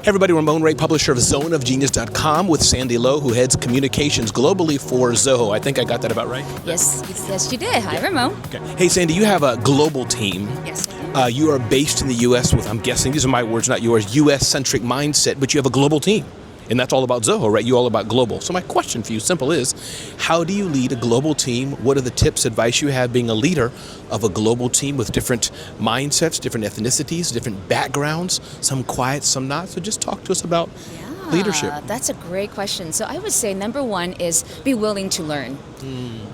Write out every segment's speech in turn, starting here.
everybody, Ramon Ray, publisher of zoneofgenius.com with Sandy Lowe, who heads communications globally for Zoho. I think I got that about right? Yes, you did. Hi, Ramon. Okay. Hey, Sandy, you have a global team. Yes. You are based in the U.S. with, I'm guessing, these are my words, not yours, U.S.-centric mindset, but you have a global team. And that's all about Zoho, right? You're all about global. So my question for you, simple is, how do you lead a global team? What are the tips, advice you have being a leader of a global team with different mindsets, different ethnicities, different backgrounds, some quiet, some not? So just talk to us about leadership. That's a great question. So I would say number one is be willing to learn.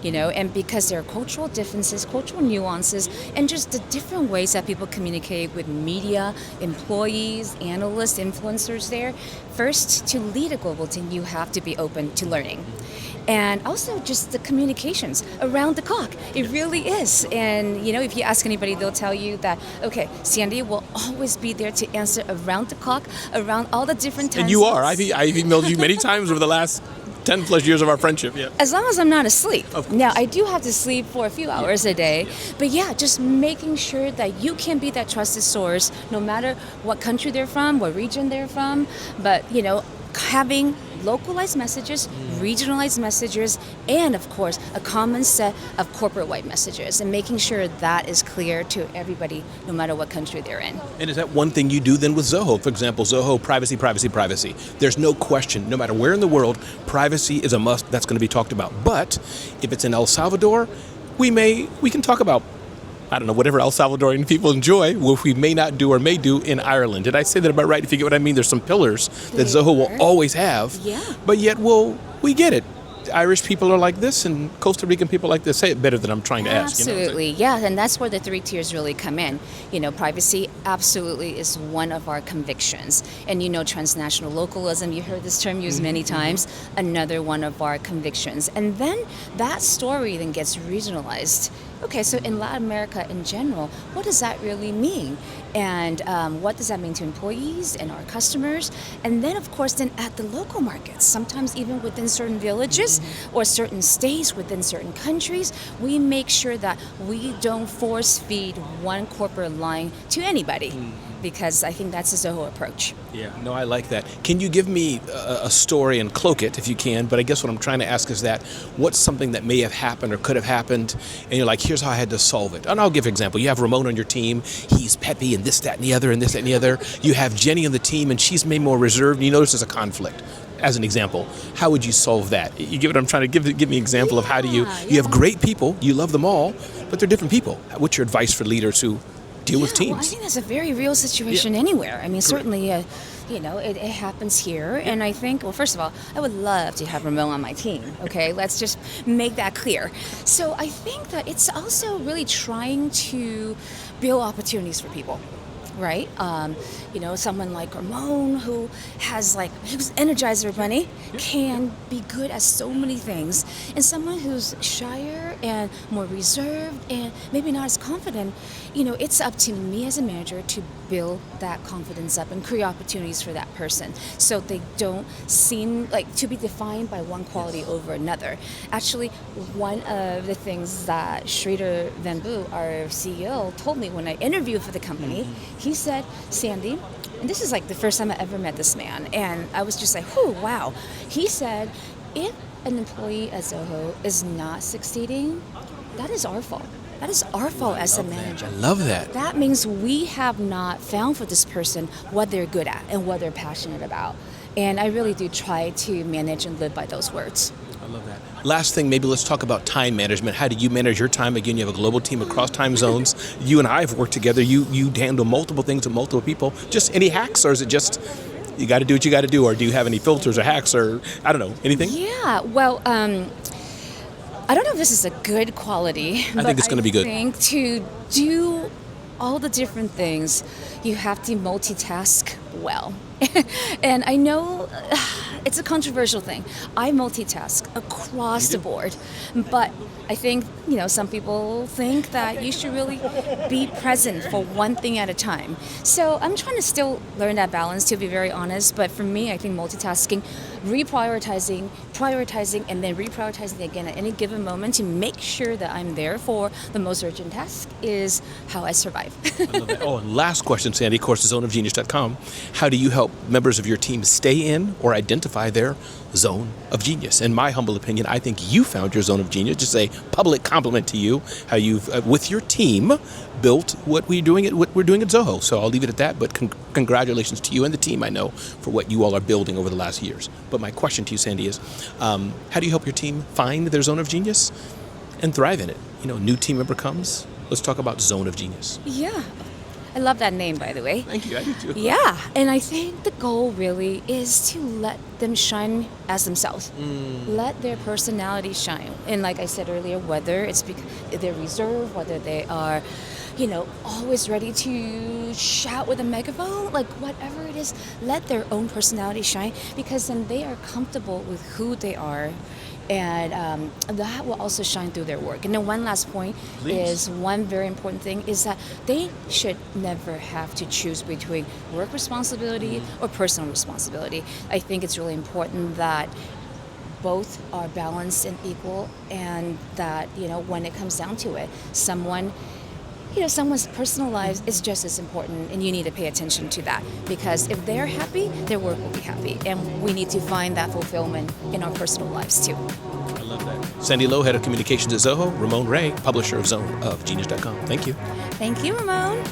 And because there are cultural differences, cultural nuances, and just the different ways that people communicate with media, employees, analysts, influencers there. First, to lead a global team, you have to be open to learning. And also just the communications around the clock. It really is. And, if you ask anybody, they'll tell you that, okay, Sandy will always be there to answer around the clock, around all the different times. And you are. I've emailed you many times over the last 10 plus years of our friendship, yeah. As long as I'm not asleep. Of course. Now, I do have to sleep for a few hours a day. But just making sure that you can be that trusted source, no matter what country they're from, what region they're from. But, having localized messages, regionalized messages, and of course, a common set of corporate-wide messages, and making sure that is clear to everybody, no matter what country they're in. And is that one thing you do then with Zoho? For example, Zoho, privacy, privacy, privacy. There's no question, no matter where in the world, privacy is a must. That's going to be talked about. But if it's in El Salvador, we can talk about, I don't know, whatever El Salvadorian people enjoy, which we may not do or may do in Ireland. Did I say that about right? If you get what I mean, there's some pillars that Zoho will always have. Yeah. But yet, we get it. Irish people are like this, and Costa Rican people like this. Say it better than I'm trying to ask. Absolutely, and that's where the three tiers really come in. Privacy absolutely is one of our convictions. And transnational localism, you heard this term used many times, another one of our convictions. And then that story then gets regionalized. Okay, so in Latin America in general, what does that really mean? And what does that mean to employees and our customers? And then, of course, then at the local markets, sometimes even within certain villages or certain states within certain countries, we make sure that we don't force feed one corporate line to anybody. Because I think that's a Zoho approach. Yeah, no, I like that. Can you give me a story and cloak it if you can? But I guess what I'm trying to ask is that what's something that may have happened or could have happened, and you're like, here's how I had to solve it. And I'll give an example. You have Ramon on your team. He's peppy and this, that, and the other, and this, that, and the other. You have Jenny on the team, and she's maybe more reserved. And you notice there's a conflict. As an example, how would you solve that? You get what I'm trying to give me an example of how do you have great people, you love them all, but they're different people. What's your advice for leaders who deal with teams? Well, I think that's a very real situation anywhere. I mean, certainly, it happens here. And I think, well, first of all, I would love to have Ramon on my team, okay? Let's just make that clear. So I think that it's also really trying to build opportunities for people. Right? Someone like Ramon who's energized everybody can be good at so many things. And someone who's shyer and more reserved and maybe not as confident, it's up to me as a manager to build that confidence up and create opportunities for that person so they don't seem like to be defined by one quality over another. Actually, one of the things that Sridhar Vembu, our CEO, told me when I interviewed for the company, he said, Sandy, and this is like the first time I ever met this man, and I was just like, whew, wow. He said, if an employee at Zoho is not succeeding, that is our fault. That is our fault as a manager. I love that. That means we have not found for this person what they're good at and what they're passionate about. And I really do try to manage and live by those words. I love that. Last thing, maybe let's talk about time management. How do you manage your time? Again, you have a global team across time zones. You and I have worked together. You handle multiple things with multiple people. Just any hacks, or is it just you got to do what you got to do? Or do you have any filters or hacks or, I don't know, anything? Yeah, well, I don't know if this is a good quality. I think it's going to be good. I think to do all the different things, you have to multitask well. And I know it's a controversial thing. I multitask across the board, but I think, some people think that you should really be present for one thing at a time. So I'm trying to still learn that balance, to be very honest. But for me, I think multitasking, prioritizing, and then reprioritizing again at any given moment to make sure that I'm there for the most urgent task is how I survive. I love that. Oh, and last question. And Sandy, of course, zoneofgenius.com. How do you help members of your team stay in or identify their zone of genius? In my humble opinion, I think you found your zone of genius. Just a public compliment to you, how you've, with your team, built what we're doing at Zoho. So I'll leave it at that, but congratulations to you and the team, I know, for what you all are building over the last years. But my question to you, Sandy, is how do you help your team find their zone of genius and thrive in it? New team member comes, let's talk about zone of genius. Yeah. I love that name, by the way. Thank you, I do too. Yeah, and I think the goal really is to let them shine as themselves. Let their personality shine. And like I said earlier, whether it's because they're reserved, whether they are, always ready to shout with a megaphone, like whatever it is, let their own personality shine, because then they are comfortable with who they are. And that will also shine through their work. And then one last point is one very important thing is that they should never have to choose between work responsibility or personal responsibility. I think it's really important that both are balanced and equal, and that, when it comes down to it, someone's personal life is just as important, and you need to pay attention to that, because if they're happy, their work will be happy, and we need to find that fulfillment in our personal lives too. I love that. Sandy Lowe, Head of Communications at Zoho. Ramon Ray, publisher of zoneofgenius.com. Thank you. Thank you, Ramon.